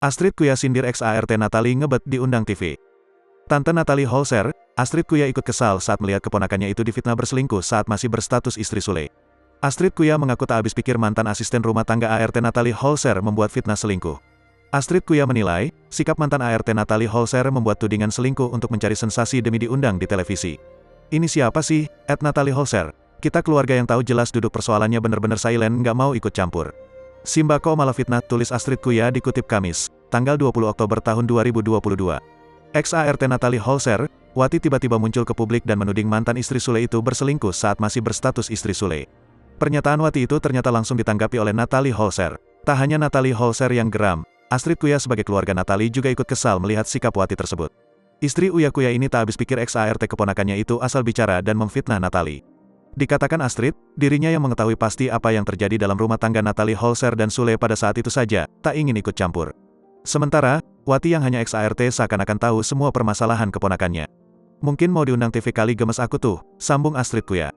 Astrid Kuya sindir ex-ART Natalie ngebet diundang TV. Tante Natalie Holzer, Astrid Kuya ikut kesal saat melihat keponakannya itu difitnah berselingkuh saat masih berstatus istri Sule. Astrid Kuya mengaku tak habis pikir mantan asisten rumah tangga ART Natalie Holzer membuat fitnah selingkuh. Astrid Kuya menilai, sikap mantan ART Natalie Holzer membuat tudingan selingkuh untuk mencari sensasi demi diundang di televisi. Ini siapa sih? Natalie Holzer. Kita keluarga yang tahu jelas duduk persoalannya bener-bener silent nggak mau ikut campur. Simbako malah fitnah, tulis Astrid Kuya dikutip Kamis, tanggal 20 Oktober tahun 2022. Ex-ART Natalie Holzer, Wati tiba-tiba muncul ke publik dan menuding mantan istri Sule itu berselingkuh saat masih berstatus istri Sule. Pernyataan Wati itu ternyata langsung ditanggapi oleh Natalie Holzer. Tak hanya Natalie Holzer yang geram, Astrid Kuya sebagai keluarga Natalie juga ikut kesal melihat sikap Wati tersebut. Istri Uya Kuya ini tak habis pikir ex-ART keponakannya itu asal bicara dan memfitnah Natalie. Dikatakan Astrid, dirinya yang mengetahui pasti apa yang terjadi dalam rumah tangga Natalie Holzer dan Sule pada saat itu saja, tak ingin ikut campur. Sementara, Wati yang hanya ex-ART seakan-akan tahu semua permasalahan keponakannya. Mungkin mau diundang TV kali, gemes aku tuh, sambung Astrid Kuya.